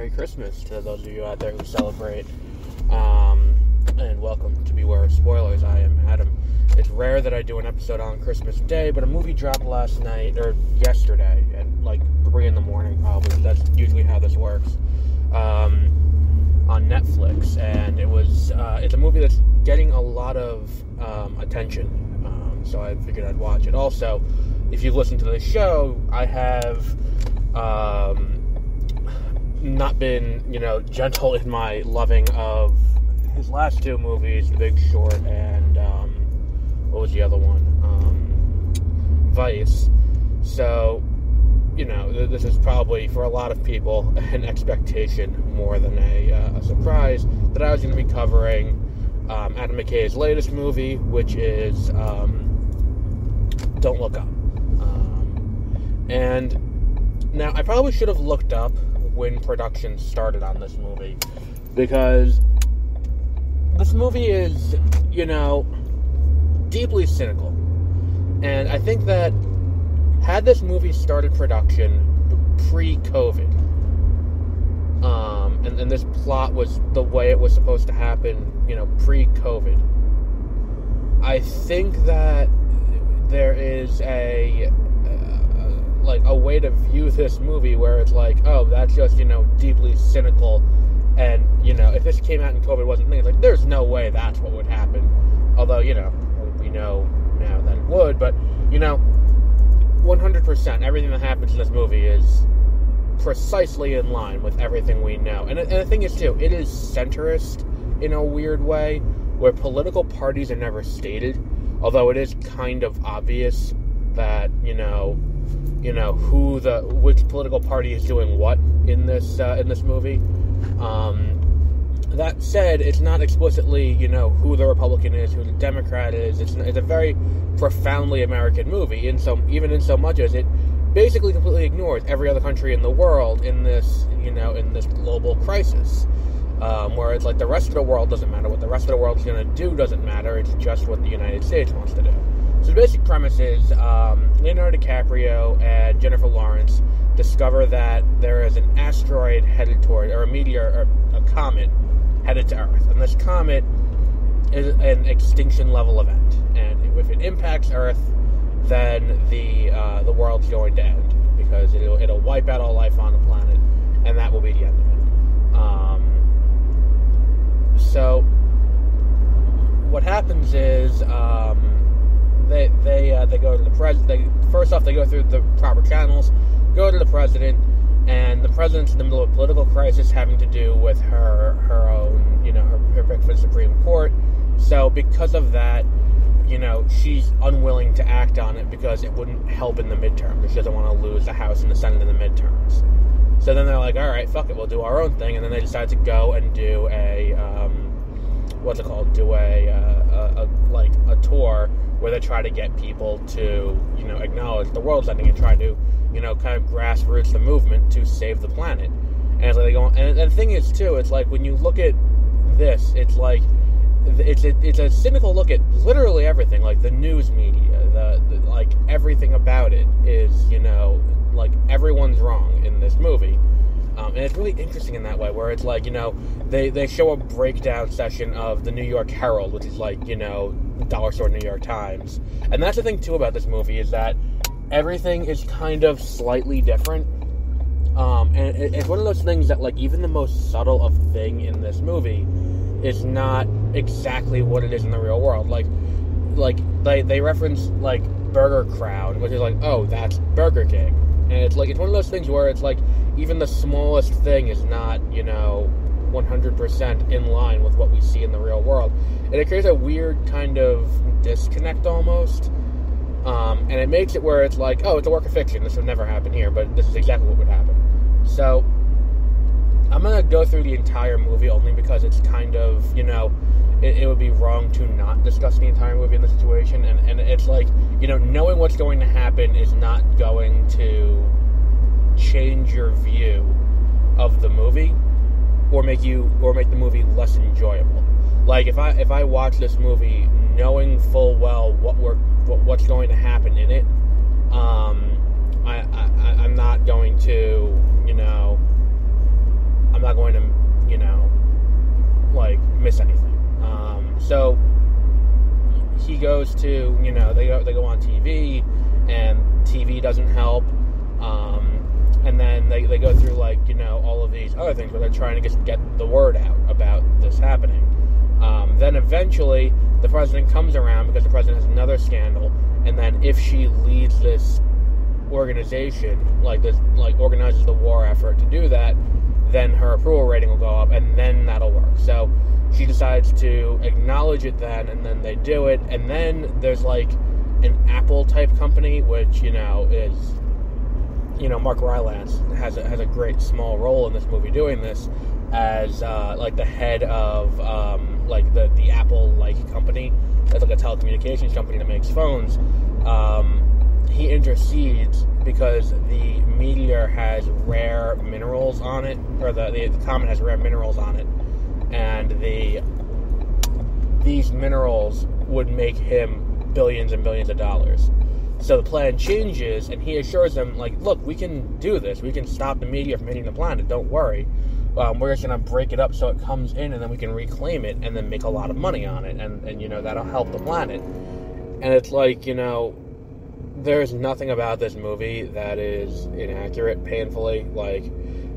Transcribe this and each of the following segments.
Merry Christmas to those of you out there who celebrate. And welcome to Beware of Spoilers. I am Adam. It's rare that I do an episode on Christmas Day, but a movie dropped last night, or yesterday, at like 3 in the morning probably. That's usually how this works. On Netflix, and it's a movie that's getting a lot of attention, so I figured I'd watch it. Also, if you've listened to the show, I have not been, gentle in my loving of his last two movies, The Big Short and what was the other one? Vice. So, this is probably, for a lot of people, an expectation more than a surprise that I was going to be covering Adam McKay's latest movie, which is Don't Look Up. And now, I probably should have looked up when production started on this movie, because this movie is, deeply cynical. And I think that had this movie started production pre-COVID, and this plot was the way it was supposed to happen, pre-COVID, I think that there is a way to view this movie where it's like, oh, that's just, deeply cynical, and, if this came out and COVID wasn't thing, it's like, there's no way that's what would happen. Although, we know now that it would, but, 100%, everything that happens in this movie is precisely in line with everything we know. And the thing is, too, it is centrist in a weird way, where political parties are never stated, although it is kind of obvious that, which political party is doing what in this movie. That said, it's not explicitly, who the Republican is, who the Democrat is. It's a very profoundly American movie, even in so much as it basically completely ignores every other country in the world in this, in this global crisis. Where it's like the rest of the world doesn't matter. What the rest of the world is going to do doesn't matter. It's just what the United States wants to do. So the basic premise is Leonardo DiCaprio and Jennifer Lawrence discover that there is an asteroid headed toward, or a meteor, or a comet headed to Earth. And this comet is an extinction-level event. And if it impacts Earth, then the world's going to end, because it'll wipe out all life on the planet, and that will be the end of it. So what happens is they go to the president. First off, they go through the proper channels, go to the president, and the president's in the middle of a political crisis having to do with her own, her pick for the Supreme Court. So because of that, she's unwilling to act on it because it wouldn't help in the midterms. She doesn't want to lose the House and the Senate in the midterms. So then they're like, all right, fuck it, we'll do our own thing. And then they decide to go and do a tour where they try to get people to, acknowledge the world's ending and try to, kind of grassroots the movement to save the planet. And it's like they go, and the thing is too, it's like when you look at this, it's like it's a cynical look at literally everything, like the news media, the like everything about it is, like everyone's wrong in this movie. And it's really interesting in that way, where it's like, they show a breakdown session of the New York Herald, which is like, dollar store New York Times. And that's the thing, too, about this movie, is that everything is kind of slightly different. And it's one of those things that, like, even the most subtle of thing in this movie is not exactly what it is in the real world. Like they reference, like, Burger Crowd, which is like, oh, that's Burger King. And it's like, it's one of those things where it's like, even the smallest thing is not, 100% in line with what we see in the real world. And it creates a weird kind of disconnect almost. And it makes it where it's like, oh, it's a work of fiction. This would never happen here, but this is exactly what would happen. So, I'm going to go through the entire movie only because it's kind of, it would be wrong to not discuss the entire movie in this situation. And it's like, knowing what's going to happen is not going to change your view of the movie or make the movie less enjoyable. Like, if I watch this movie knowing full well what's going to happen in it, I'm not going to to, they go on TV, and TV doesn't help. And then they go through, all of these other things where they're trying to get the word out about this happening. Then eventually, the president comes around because the president has another scandal, and then if she leads this organization, organizes the war effort to do that, then her approval rating will go up, and then that'll work. So she decides to acknowledge it then, and then they do it, and then there's, an Apple-type company, which, is... Mark Rylance has a great small role in this movie doing this as, the head of, the Apple, company. That's, a telecommunications company that makes phones. He intercedes because the meteor has rare minerals on it, or the comet has rare minerals on it, and these minerals would make him billions and billions of dollars. So the plan changes, and he assures them, look, we can do this. We can stop the meteor from hitting the planet. Don't worry. We're just going to break it up so it comes in, and then we can reclaim it and then make a lot of money on it. And that'll help the planet. And it's there's nothing about this movie that is inaccurate, painfully.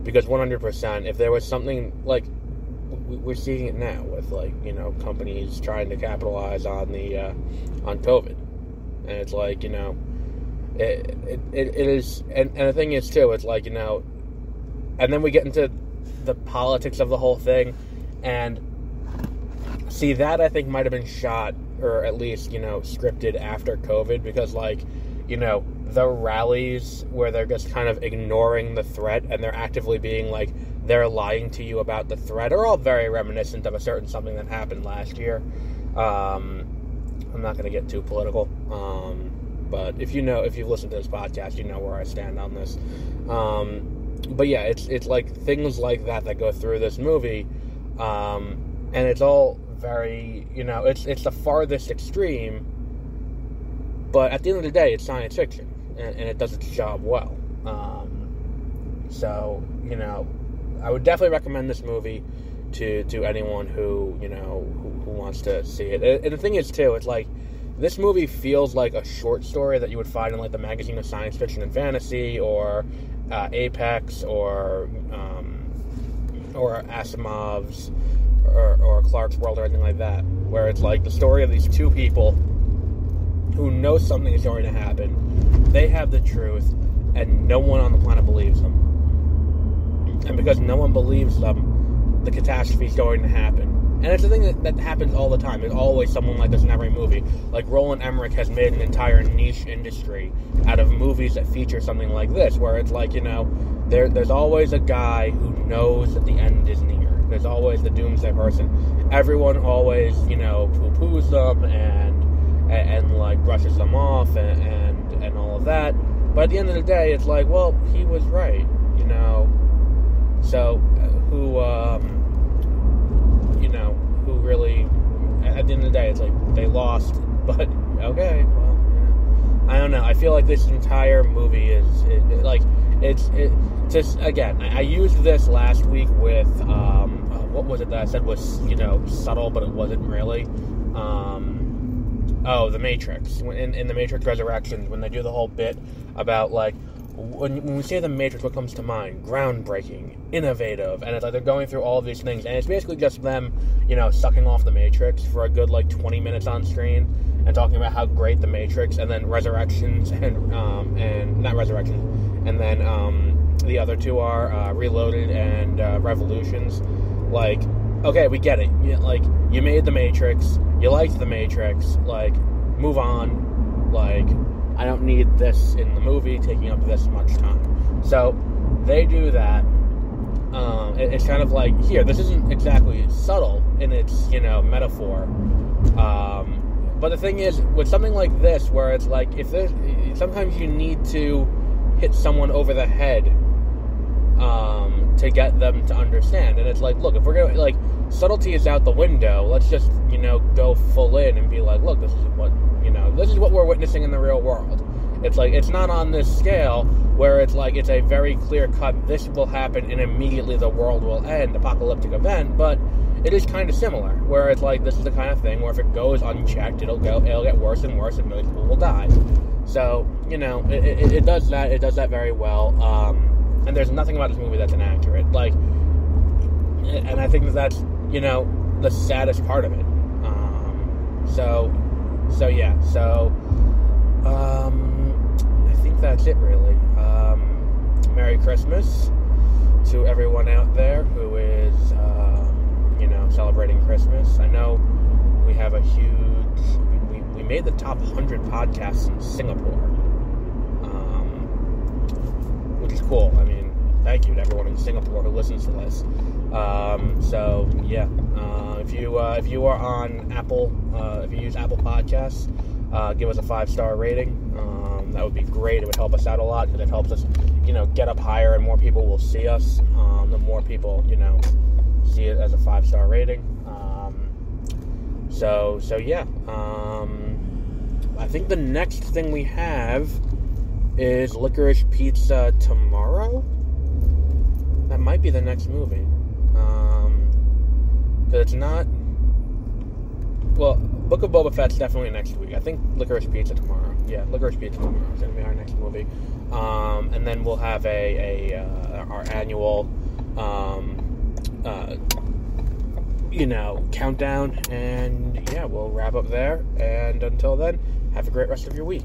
Because 100%, if there was something, we're seeing it now with, companies trying to capitalize on on COVID. And it's it is, and the thing is too, it's and then we get into the politics of the whole thing, and see, that I think might have been shot, or at least, scripted after COVID, because the rallies where they're just kind of ignoring the threat, and they're actively being they're lying to you about the threat, are all very reminiscent of a certain something that happened last year. I'm not going to get too political, but if you've listened to this podcast, you know where I stand on this. But yeah, it's things like that go through this movie, and it's all very, it's the farthest extreme, but at the end of the day, it's science fiction, and it does its job well. So, I would definitely recommend this movie to anyone who wants to see it. And the thing is, too, it's this movie feels like a short story that you would find in the Magazine of Science Fiction and Fantasy, or Apex, or Asimov's, or Clark's World, or anything like that, where it's the story of these two people who know something is going to happen. They have the truth, and no one on the planet believes them. And because no one believes them, the catastrophe is going to happen. And it's a thing that happens all the time. There's always someone like this in every movie. Roland Emmerich has made an entire niche industry out of movies that feature something like this, where it's there's always a guy who knows that the end is near. There's always the doomsday person. Everyone always, poo-poos them and brushes them off and all of that. But at the end of the day, it's well, he was right, So, who really, at the end of the day, it's they lost, but okay, well, I don't know. I feel this entire movie is, it's just, again, I used this last week with, what was it that I said was, subtle, but it wasn't really, The Matrix. In The Matrix Resurrections, when they do the whole bit about, when we say The Matrix, what comes to mind? Groundbreaking, innovative, and it's they're going through all of these things, and it's basically just them, sucking off The Matrix for a good 20 minutes on screen, and talking about how great The Matrix, and then Resurrections, and not Resurrections, and then the other two are Reloaded and Revolutions. Okay, we get it. You made The Matrix, you liked The Matrix, move on. I don't need this in the movie taking up this much time. So they do that. It's kind of here, this isn't exactly subtle in its, metaphor. But the thing is, with something like this, where it's if there's, sometimes you need to hit someone over the head to get them to understand. And it's look, if we're going to, subtlety is out the window, let's just, go full in and be look, this is what we're witnessing in the real world. It's it's not on this scale where it's it's a very clear cut, this will happen and immediately the world will end, apocalyptic event, but it is kind of similar, where it's like, this is the kind of thing where if it goes unchecked, it'll get worse and worse, and millions of people will die. So, it does that. It does that very well. And there's nothing about this movie that's inaccurate. Like, and I think that's, the saddest part of it. I think that's it, really. Merry Christmas to everyone out there who is, celebrating Christmas. I know we have a huge... We made the top 100 podcasts in Singapore, which is cool. I mean, thank you to everyone in Singapore who listens to this. If you are on Apple, if you use Apple Podcasts, give us a 5-star rating. That would be great. It would help us out a lot, because it helps us, get up higher, and more people will see us. The more people, see it as a 5-star rating. I think the next thing we have is Licorice Pizza tomorrow. That might be the next movie. Because it's not... Well, Book of Boba Fett's definitely next week. I think Licorice Pizza tomorrow. Yeah, Licorice Pizza tomorrow is going to be our next movie. And then we'll have our annual, countdown. And, yeah, we'll wrap up there. And until then, have a great rest of your week.